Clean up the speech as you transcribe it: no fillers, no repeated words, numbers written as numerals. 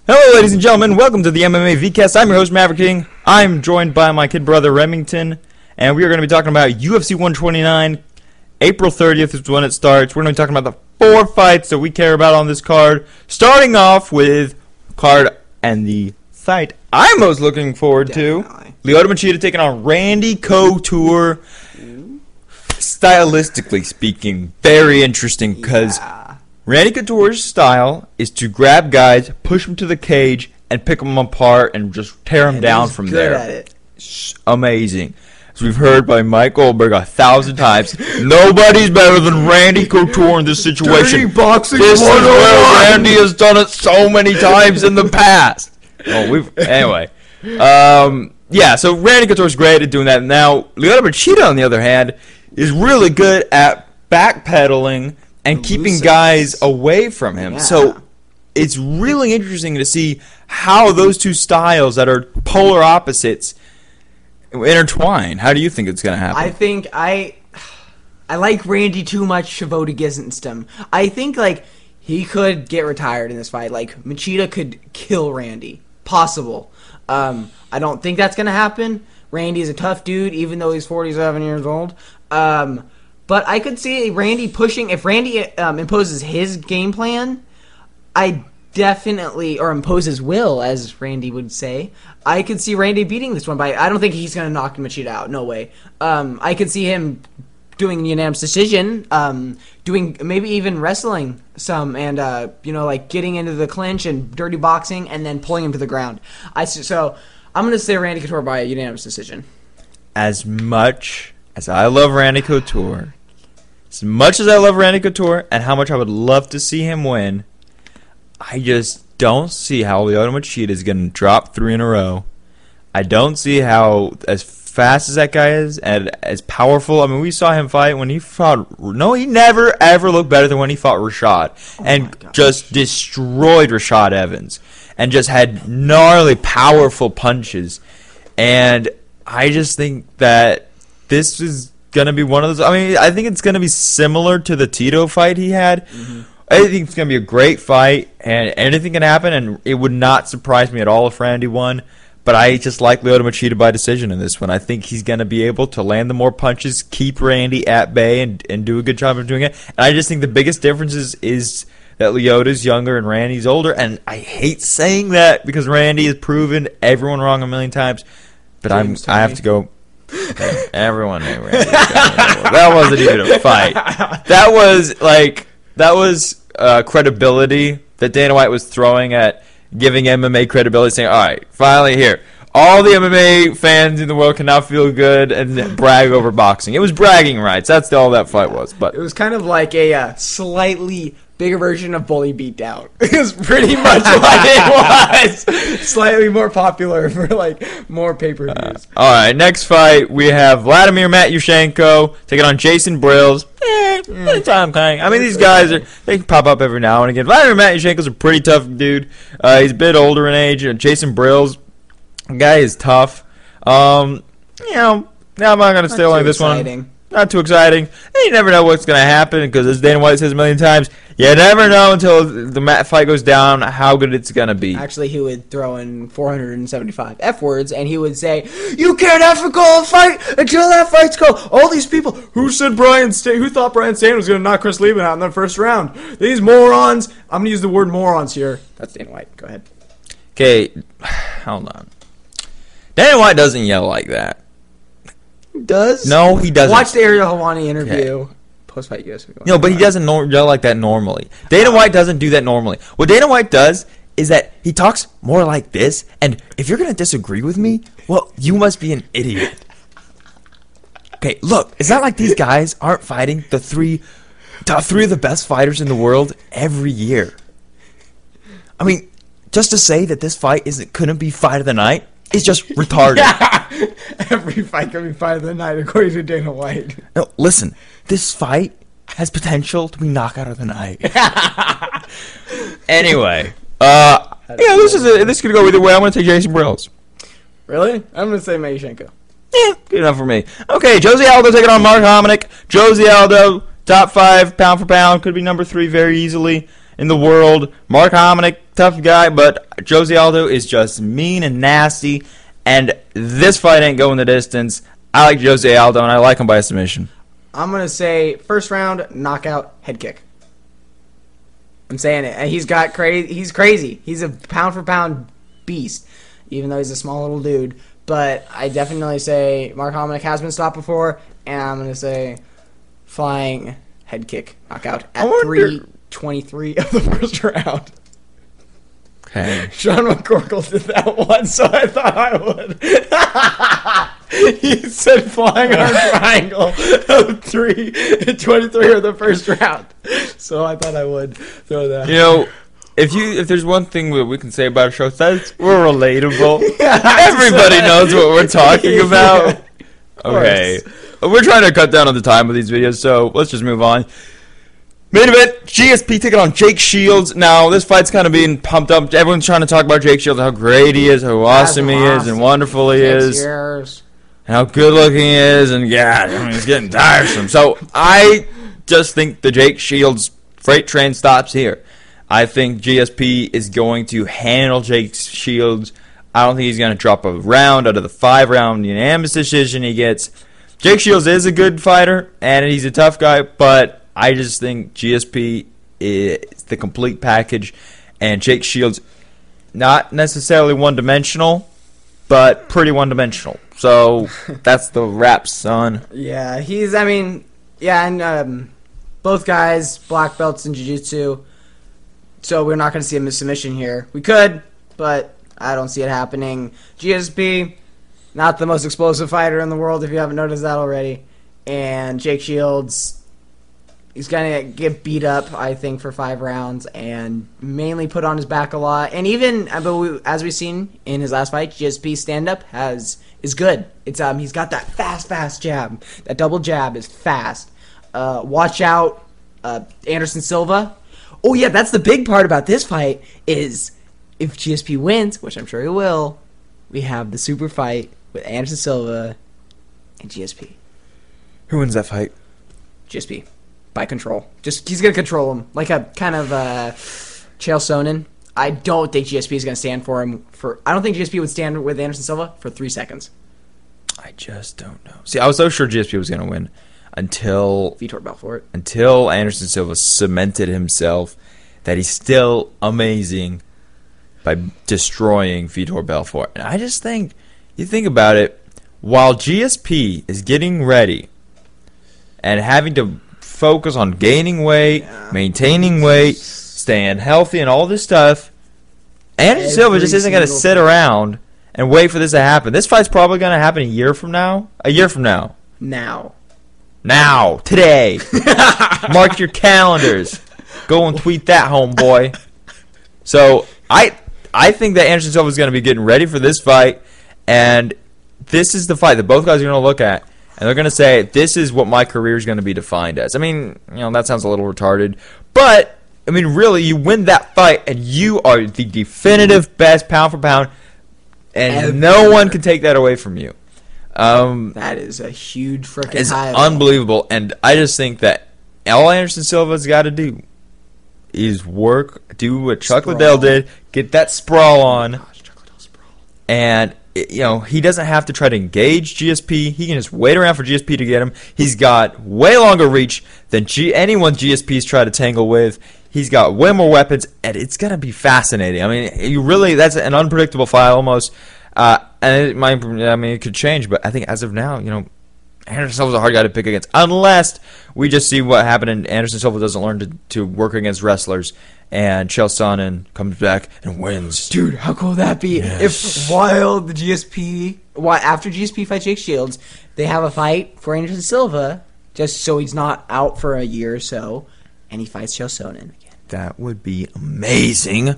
Hello, ladies and gentlemen. Welcome to the MMAVCast. I'm your host, Maverick King. I'm joined by my kid brother, Remington, and we are going to be talking about UFC 129. April 30th is when it starts. We're going to be talking about the 4 fights that we care about on this card, starting off with card and the fight I'm most looking forward to. Lyoto Machida taking on Randy Couture. Stylistically speaking, very interesting because Randy Couture's style is to grab guys, push them to the cage, and pick them apart and just tear them down from there. At it. It's amazing. As we've heard by Mike Goldberg 1,000 times, nobody's better than Randy Couture in this situation. Dirty boxing. This is where Randy has done it so many times in the past. Anyway. Yeah, so Randy Couture's great at doing that. Now, Lyoto Machida, on the other hand, is really good at backpedaling and keeping guys away from him. Yeah. So it's really interesting to see how those two styles that are polar opposites intertwine. How do you think it's going to happen? I think I like Randy too much to vote against him. I think he could get retired in this fight. Machida could kill Randy. Possible. I don't think that's going to happen. Randy's a tough dude, even though he's 47 years old. But I could see Randy pushing. If Randy imposes his game plan, or imposes will, as Randy would say, I could see Randy beating this one. But I don't think he's going to knock Machida out. No way. I could see him doing a unanimous decision, doing maybe even wrestling some, and getting into the clinch and dirty boxing, and then pulling him to the ground. So I'm going to say Randy Couture by a unanimous decision. As much as I love Randy Couture, and how much I would love to see him win, I just don't see how Lyoto Machida is going to drop 3 in a row. I don't see how, as fast as that guy is, and as powerful. I mean, we saw him fight when he fought. No, he never ever looked better than when he fought Rashad, just destroyed Rashad Evans, and just had gnarly, powerful punches. And I just think that this is going to be one of those. I mean, I think it's going to be similar to the Tito fight he had. Mm-hmm. I think it's going to be a great fight, and anything can happen, and it would not surprise me at all if Randy won. But I just like Lyoto Machida by decision in this one. I think he's going to be able to land the more punches, keep Randy at bay, and do a good job of doing it. And I just think the biggest difference is that Lyoto's younger and Randy's older. And I hate saying that because Randy has proven everyone wrong a million times. But I have to go. Everyone knew Randy. That wasn't even a fight. That was credibility that Dana White was throwing at giving MMA credibility, saying, all right, finally here. All the MMA fans in the world can now feel good and brag over boxing. It was bragging rights. That's all that fight was. But it was kind of like a slightly bigger version of Bully Beatdown. It was pretty much what it was. Slightly more popular for more pay-per-views. All right, next fight we have Vladimir Matyushenko taking on Jason Brills. I mean, these guys they can pop up every now and again. Vladimir Matyushenko's a pretty tough dude. He's a bit older in age. Jason Brills, the guy is tough. Now I'm not going to stay on this one. Not too exciting. And you never know what's going to happen because, as Dana White says a million times, you never know until the fight goes down how good it's going to be. Actually, he would throw in 475 F words, and he would say, "You can't ever call a fight until that fight's called." All these people who thought Brian Stann was going to knock Chris Lieben out in the first round. These morons. I'm going to use the word morons here. That's Dana White. Go ahead. Okay, hold on. Dana White doesn't yell like that. Does? No, he doesn't. Watch the Ariel Helwani interview. Okay. Post-fight UFC. No, but he doesn't yell like that normally. Dana White doesn't do that normally. What Dana White does is that he talks more like this, and if you're going to disagree with me, well, you must be an idiot. Okay, look, it's not like these guys aren't fighting the three of the best fighters in the world every year. I mean, just to say that this fight couldn't be fight of the night is just retarded. Yeah. Every fight can be fight of the night, according to Dana White. No, listen. This fight has potential to be knockout of the night. Anyway, this could go either way. I'm going to take Jason Brills. Really? I'm going to say Matyushenko. Yeah, good enough for me. Okay, Jose Aldo taking on Mark Hominick. Jose Aldo, top 5, pound for pound, could be number 3 very easily. in the world. Mark Hominick, tough guy, but Jose Aldo is just mean and nasty. And this fight ain't going the distance. I like Jose Aldo, and I like him by a submission. I'm going to say first round, knockout, head kick. I'm saying it. And he's crazy. He's a pound-for-pound beast, even though he's a small little dude. But I definitely say Mark Hominick has been stopped before, and I'm going to say flying head kick knockout at 3:23 of the first round. Okay. Sean McCorkle did that one, so I thought I would. He said flying arm triangle of 3:23 of the first round, so I thought I would throw that. You know, if there's one thing we can say about our show, that's we're relatable. Everybody knows what we're talking about. Okay. We're trying to cut down on the time of these videos, so let's just move on. Main event, GSP taking on Jake Shields. Now, this fight's kind of being pumped up. Everyone's trying to talk about Jake Shields, how great he is, how awesome he is, and wonderful he is. And how good looking he is, and yeah, I mean, he's getting tiresome. So, I just think the Jake Shields freight train stops here. I think GSP is going to handle Jake Shields. I don't think he's going to drop a round out of the 5-round unanimous decision he gets. Jake Shields is a good fighter, and he's a tough guy, but I just think GSP is the complete package, and Jake Shields, not necessarily one-dimensional, but pretty one-dimensional. So that's the wrap, son. Yeah, and both guys, black belts in jiu-jitsu, so we're not going to see a submission here. We could, but I don't see it happening. GSP, not the most explosive fighter in the world, if you haven't noticed that already. And Jake Shields, he's going to get beat up, I think, for 5 rounds and mainly put on his back a lot. And even, as we've seen in his last fight, GSP's stand-up is good. It's he's got that fast jab. That double jab is fast. Watch out, Anderson Silva. Oh, yeah, that's the big part about this fight is if GSP wins, which I'm sure he will, we have the super fight with Anderson Silva and GSP. Who wins that fight? GSP. By control. He's going to control him. Like a kind of Chael Sonnen. I don't think GSP is going to stand for him I don't think GSP would stand with Anderson Silva for 3 seconds. I just don't know. See, I was so sure GSP was going to win until Vitor Belfort. Until Anderson Silva cemented himself that he's still amazing by destroying Vitor Belfort. And I just think, you think about it, while GSP is getting ready and having to focus on gaining weight, maintaining weight, staying healthy, and all this stuff, Anderson Silva just isn't going to sit around and wait for this to happen. This fight's probably going to happen a year from now. Now. Today. Mark your calendars. Go and tweet that, homeboy. So, I think that Anderson Silva is going to be getting ready for this fight, and this is the fight that both guys are going to look at, and they're going to say, this is what my career is going to be defined as. I mean, that sounds a little retarded, but, I mean, really, you win that fight, and you are the definitive best pound for pound, and no one can take that away from you. That is a huge freaking title. It's unbelievable, and I just think that all Anderson Silva's got to do is do what Chuck Liddell did, get that sprawl on, and he doesn't have to try to engage GSP. He can just wait around for GSP to get him. He's got way longer reach than anyone GSP's tried to tangle with. He's got way more weapons, and it's gonna be fascinating. I mean, that's an unpredictable fight almost, and it could change, but I think as of now, Anderson Silva's a hard guy to pick against, unless we just see what happened and Anderson Silva doesn't learn to work against wrestlers, and Chael Sonnen comes back and wins. Dude, how cool would that be? Yes. If after GSP fights Jake Shields, they have a fight for Anderson Silva, just so he's not out for a year or so, and he fights Chael Sonnen again. That would be amazing.